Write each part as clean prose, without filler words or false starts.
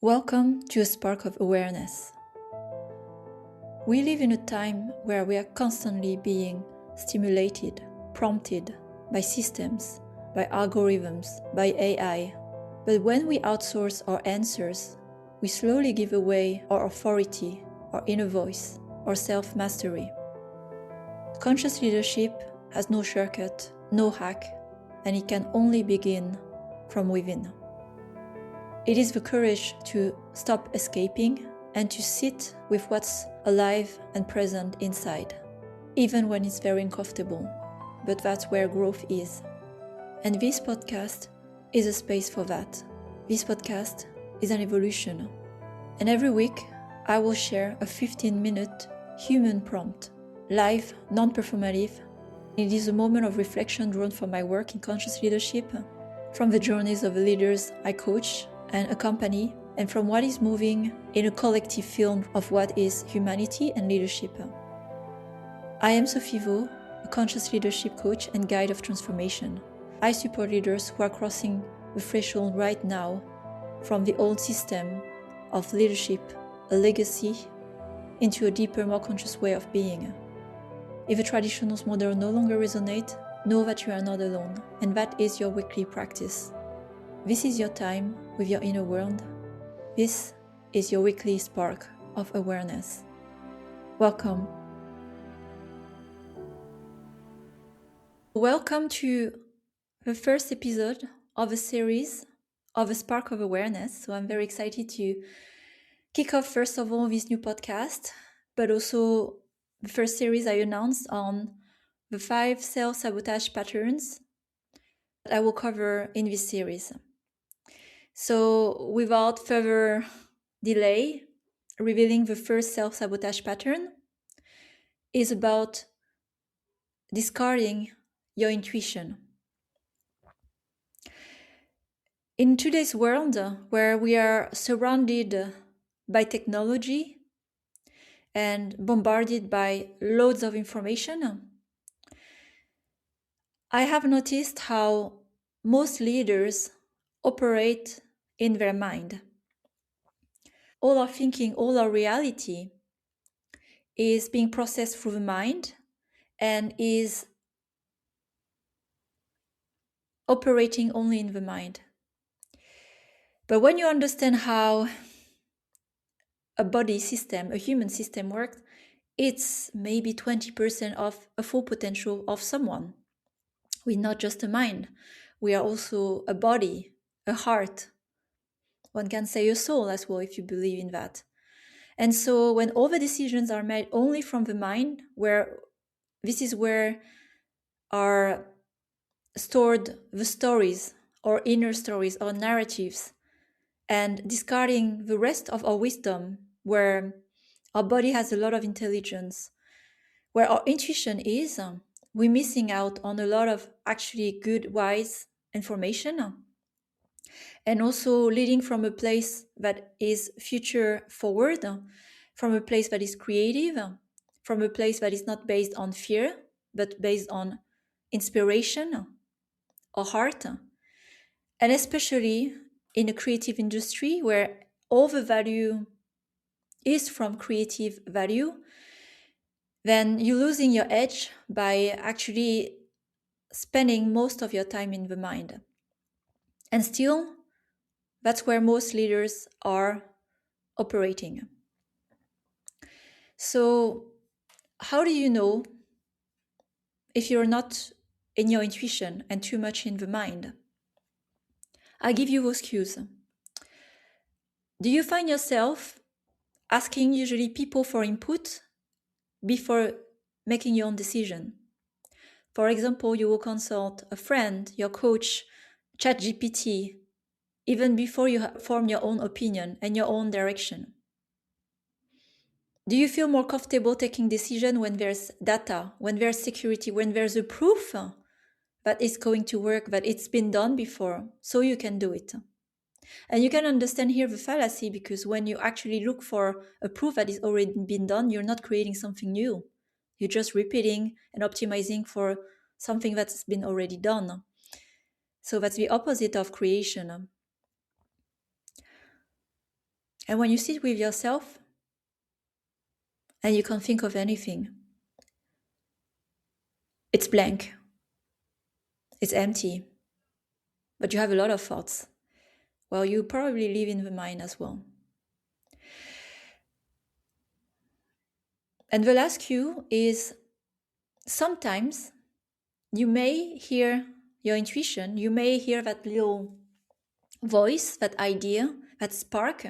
Welcome to a spark of awareness. We live in a time where we are constantly being stimulated, prompted by systems, by algorithms, by AI. But when we outsource our answers, we slowly give away our authority, our inner voice, our self-mastery. Conscious leadership has no shortcut, no hack, and it can only begin from within. It is the courage to stop escaping and to sit with what's alive and present inside, even when it's very uncomfortable. But that's where growth is. And this podcast is a space for that. This podcast is an evolution. And every week, I will share a 15-minute human prompt, live, non-performative. It is a moment of reflection drawn from my work in conscious leadership, from the journeys of the leaders I coach and accompany, and from what is moving in a collective film of what is humanity and leadership. I am Sophie Vaux, a conscious leadership coach and guide of transformation. I support leaders who are crossing the threshold right now from the old system of leadership, a legacy, into a deeper, more conscious way of being. If the traditional model no longer resonates, know that you are not alone, and that is your weekly practice. This is your time with your inner world. This is your weekly spark of awareness. Welcome. Welcome to the first episode of a series of a spark of awareness. So I'm very excited to kick off, first of all, this new podcast, but also the first series I announced on the 5 self-sabotage patterns that I will cover in this series. So without further delay, revealing the first self-sabotage pattern is about discarding your intuition. In today's world, where we are surrounded by technology and bombarded by loads of information, I have noticed how most leaders operate in their mind. All our thinking, all our reality is being processed through the mind and is operating only in the mind. But when you understand how a body system, a human system works, it's maybe 20% of a full potential of someone. We're not just a mind. We are also a body, a heart. One can say a soul as well if you believe in that. And so when all the decisions are made only from the mind, where this is where are stored the stories or inner stories or narratives, and discarding the rest of our wisdom, where our body has a lot of intelligence, where our intuition is, we're missing out on a lot of actually good, wise information, and also leading from a place that is future forward, from a place that is creative, from a place that is not based on fear, but based on inspiration or heart. And especially in a creative industry where all the value is from creative value, then you're losing your edge by actually spending most of your time in the mind. And still, that's where most leaders are operating. So, how do you know if you're not in your intuition and too much in the mind? I'll give you those cues. Do you find yourself asking usually people for input before making your own decision? For example, you will consult a friend, your coach, ChatGPT, even before you form your own opinion and your own direction. Do you feel more comfortable taking decision when there's data, when there's security, when there's a proof that it's going to work, that it's been done before, so you can do it? And you can understand here the fallacy, because when you actually look for a proof that is already been done, you're not creating something new. You're just repeating and optimizing for something that's been already done. So that's the opposite of creation. And when you sit with yourself and you can't think of anything, it's blank, it's empty, but you have a lot of thoughts. Well, you probably live in the mind as well. And the last cue is sometimes you may hear your intuition, you may hear that little voice, that idea, that spark,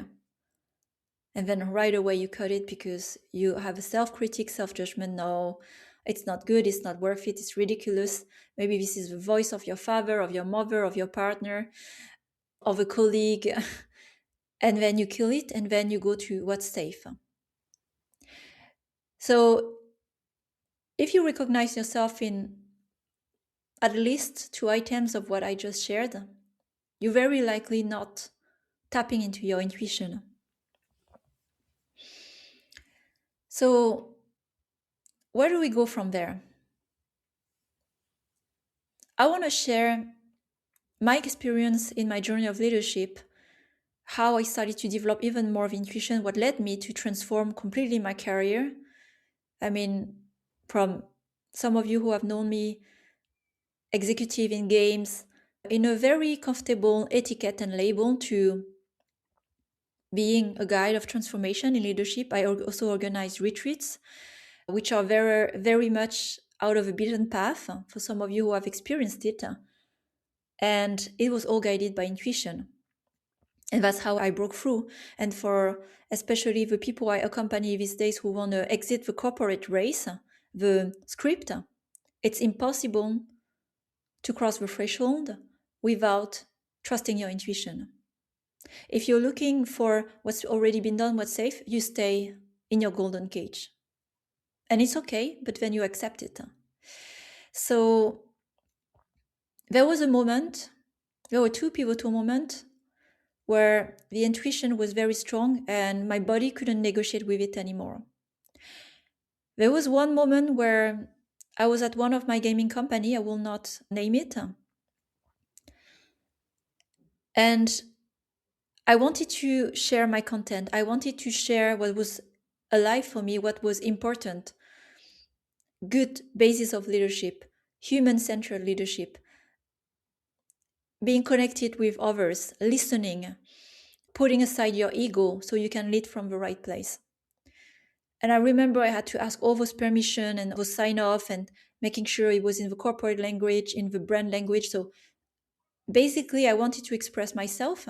and then right away you cut it because you have a self-critic, self-judgment. No, it's not good, it's not worth it, it's ridiculous. Maybe this is the voice of your father, of your mother, of your partner, of a colleague. And then you kill it, and then you go to what's safe. So if you recognize yourself in at least 2 items of what I just shared, you're very likely not tapping into your intuition. So where do we go from there? I want to share my experience in my journey of leadership, how I started to develop even more of intuition, what led me to transform completely my career. I mean, from some of you who have known me, executive in games, in a very comfortable etiquette and label, to being a guide of transformation in leadership. I also organize retreats, which are very, very much out of a beaten path for some of you who have experienced it. And it was all guided by intuition. And that's how I broke through. And for especially the people I accompany these days who want to exit the corporate race, the script, it's impossible to cross the threshold without trusting your intuition. If you're looking for what's already been done, what's safe, you stay in your golden cage. And it's okay, but then you accept it. So there was a moment, there were 2 pivotal moments where the intuition was very strong and my body couldn't negotiate with it anymore. There was one moment where I was at one of my gaming company, I will not name it, and I wanted to share my content. I wanted to share what was alive for me, what was important. Good basis of leadership, human-centered leadership, being connected with others, listening, putting aside your ego so you can lead from the right place. And I remember I had to ask all those permission and those sign off and making sure it was in the corporate language, in the brand language. So basically, I wanted to express myself.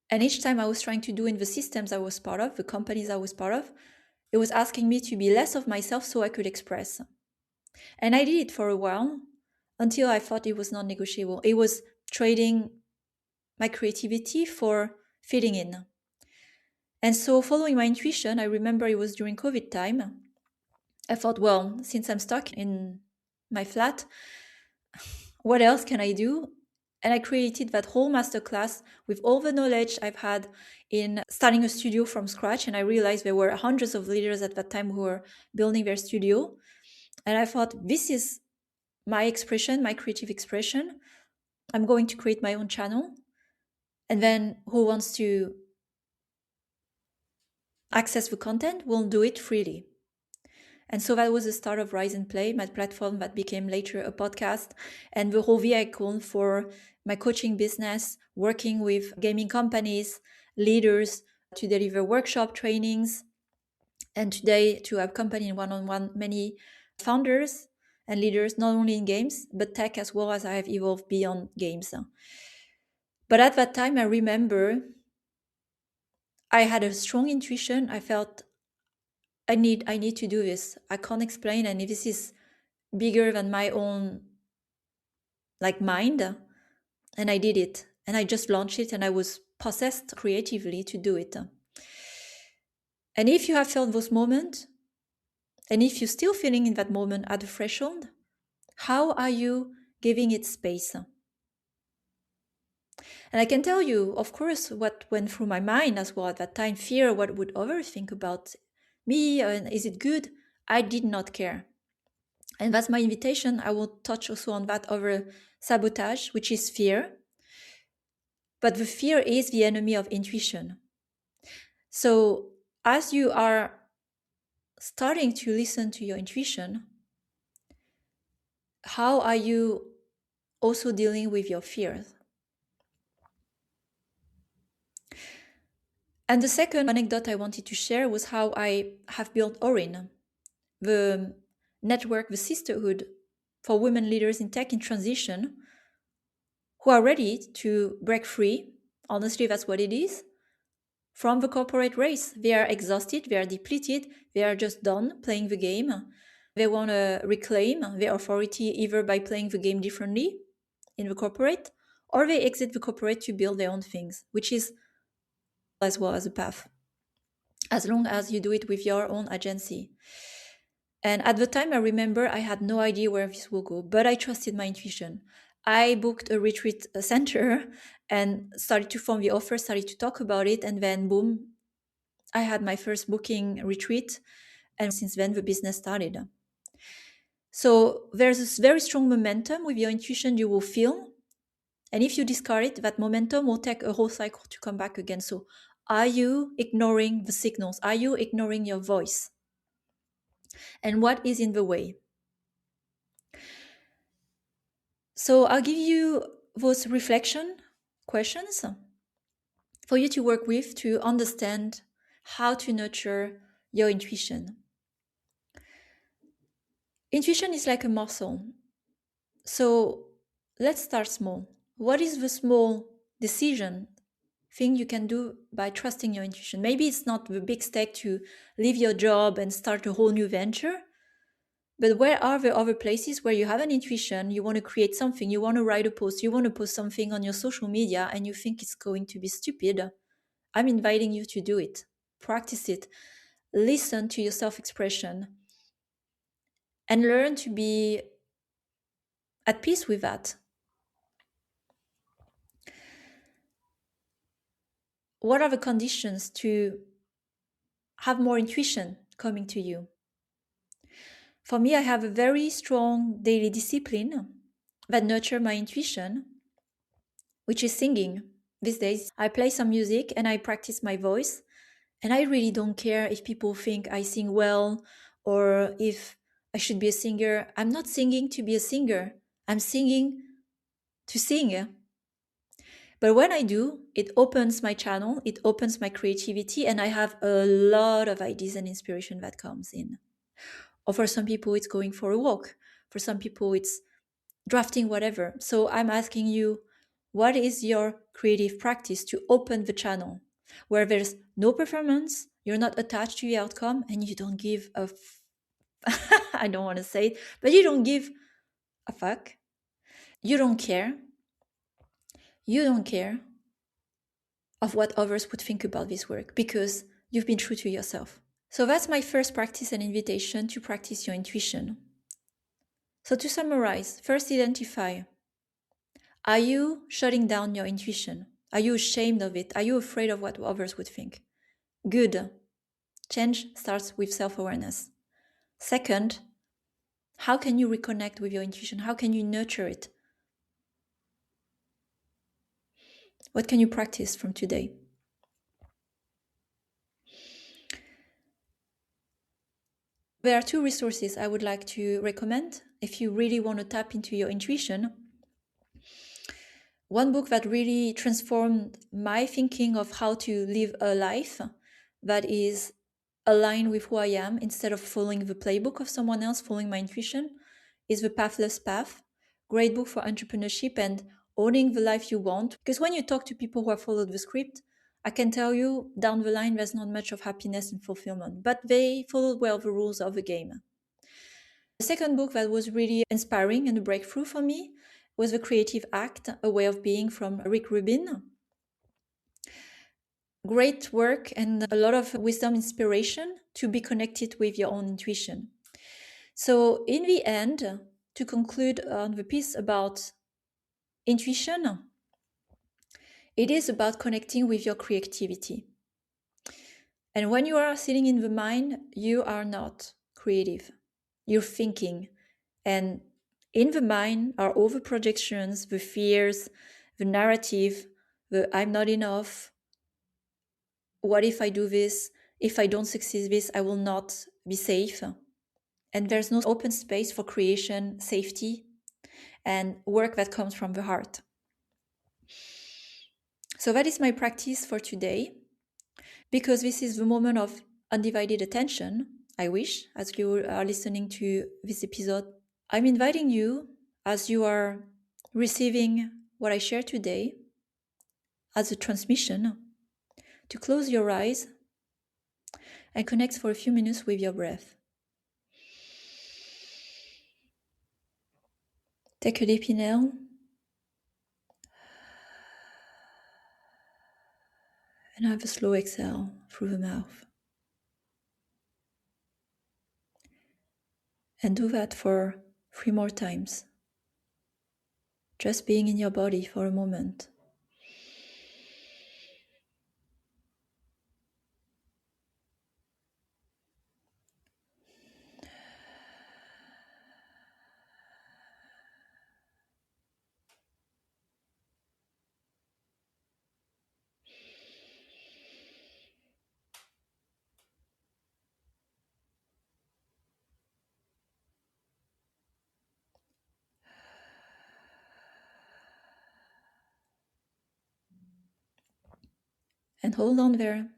And each time I was trying to do in the systems I was part of, the companies I was part of, it was asking me to be less of myself so I could express. And I did it for a while until I thought it was non-negotiable. It was trading my creativity for fitting in. And so following my intuition, I remember it was during COVID time, I thought, well, since I'm stuck in my flat, what else can I do? And I created that whole masterclass with all the knowledge I've had in starting a studio from scratch. And I realized there were hundreds of leaders at that time who were building their studio. And I thought, this is my expression, my creative expression. I'm going to create my own channel. And then who wants to access the content will do it freely. And so that was the start of Rise and Play, my platform that became later a podcast, and the whole vehicle for my coaching business, working with gaming companies, leaders to deliver workshop trainings, and today to accompany one-on-one many founders and leaders, not only in games, but tech as well, as I have evolved beyond games. But at that time, I remember I had a strong intuition. I felt I need to do this. I can't explain, and this is bigger than my own mind. And I did it, and I just launched it, and I was possessed creatively to do it. And if you have felt those moments, and if you're still feeling in that moment at the threshold, how are you giving it space? And I can tell you, of course, what went through my mind as well at that time: fear, what would others think about me, and is it good? I did not care. And that's my invitation. I will touch also on that over sabotage, which is fear. But the fear is the enemy of intuition. So as you are starting to listen to your intuition, how are you also dealing with your fears? And the second anecdote I wanted to share was how I have built Orin, the network, the sisterhood for women leaders in tech in transition who are ready to break free. Honestly, that's what it is. From the corporate race, they are exhausted, they are depleted, they are just done playing the game. They want to reclaim their authority either by playing the game differently in the corporate, or they exit the corporate to build their own things, which is as well as a path, as long as you do it with your own agency. And at the time, I remember I had no idea where this will go, but I trusted my intuition. I booked a retreat center and started to form the offer, started to talk about it, and then boom, I had my first booking retreat. And since then, the business started. So there's this very strong momentum with your intuition you will feel. And if you discard it, that momentum will take a whole cycle to come back again. So are you ignoring the signals? Are you ignoring your voice? And what is in the way? So I'll give you those reflection questions for you to work with to understand how to nurture your intuition. Intuition is like a muscle. So let's start small. What is the small decision thing you can do by trusting your intuition? Maybe it's not the big step to leave your job and start a whole new venture, but where are the other places where you have an intuition, you want to create something, you want to write a post, you want to post something on your social media and you think it's going to be stupid? I'm inviting you to do it. Practice it. Listen to your self-expression and learn to be at peace with that. What are the conditions to have more intuition coming to you? For me, I have a very strong daily discipline that nurture my intuition, which is singing. These days, I play some music and I practice my voice. And I really don't care if people think I sing well or if I should be a singer. I'm not singing to be a singer. I'm singing to sing. But when I do, it opens my channel, it opens my creativity, and I have a lot of ideas and inspiration that comes in. Or for some people, it's going for a walk. For some people, it's drafting whatever. So I'm asking you, what is your creative practice to open the channel where there's no performance, you're not attached to the outcome, and you don't give a I don't want to say it, but you don't give a fuck. You don't care. You don't care of what others would think about this work because you've been true to yourself. So that's my first practice and invitation to practice your intuition. So to summarize, first identify. Are you shutting down your intuition? Are you ashamed of it? Are you afraid of what others would think? Good. Change starts with self-awareness. Second, how can you reconnect with your intuition? How can you nurture it? What can you practice from today? There are two resources I would like to recommend if you really want to tap into your intuition. One book that really transformed my thinking of how to live a life that is aligned with who I am instead of following the playbook of someone else, following my intuition, is The Pathless Path. Great book for entrepreneurship and owning the life you want. Because when you talk to people who have followed the script, I can tell you down the line there's not much of happiness and fulfillment, but they followed well the rules of the game. The second book that was really inspiring and a breakthrough for me was The Creative Act, A Way of Being from Rick Rubin. Great work and a lot of wisdom, inspiration to be connected with your own intuition. So in the end, to conclude on the piece about intuition, it is about connecting with your creativity. And when you are sitting in the mind, you are not creative. You're thinking. And in the mind are all the projections, the fears, the narrative, the I'm not enough, what if I do this? If I don't succeed this, I will not be safe. And there's no open space for creation, safety, and work that comes from the heart. So that is my practice for today. Because this is the moment of undivided attention, I wish, as you are listening to this episode, I'm inviting you, as you are receiving what I share today as a transmission, to close your eyes and connect for a few minutes with your breath. Take a deep inhale and have a slow exhale through the mouth. And do that for 3 more times. Just being in your body for a moment. And hold on there.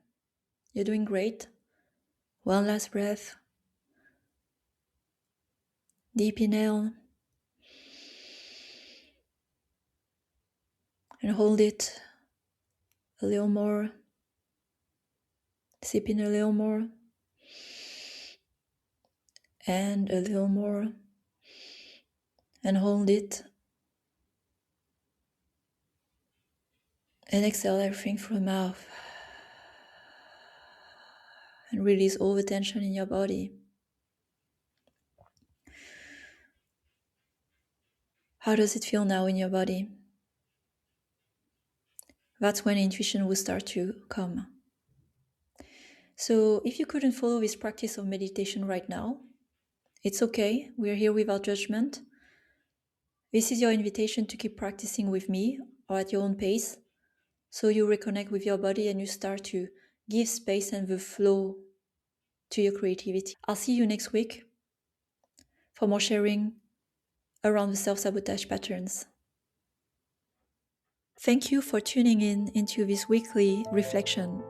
You're doing great. One last breath. Deep inhale. And hold it a little more. Sip in a little more. And a little more. And hold it. And exhale everything through the mouth. And release all the tension in your body. How does it feel now in your body? That's when intuition will start to come. So if you couldn't follow this practice of meditation right now, it's okay. We're here without judgment. This is your invitation to keep practicing with me or at your own pace. So you reconnect with your body and you start to give space and the flow to your creativity. I'll see you next week for more sharing around the self-sabotage patterns. Thank you for tuning in into this weekly reflection,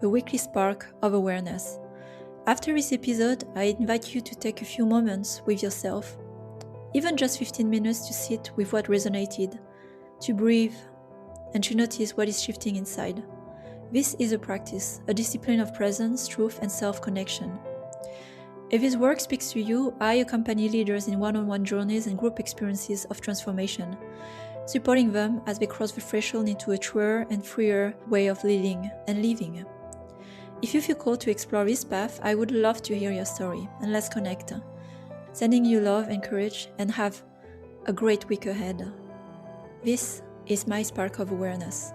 the weekly spark of awareness. After this episode, I invite you to take a few moments with yourself, even just 15 minutes, to sit with what resonated, to breathe, and to notice what is shifting inside. This is a practice, a discipline of presence, truth, and self-connection. If this work speaks to you, I accompany leaders in one-on-one journeys and group experiences of transformation, supporting them as they cross the threshold into a truer and freer way of leading and living. If you feel called to explore this path, I would love to hear your story, and let's connect. Sending you love and courage, and have a great week ahead. This is my spark of awareness.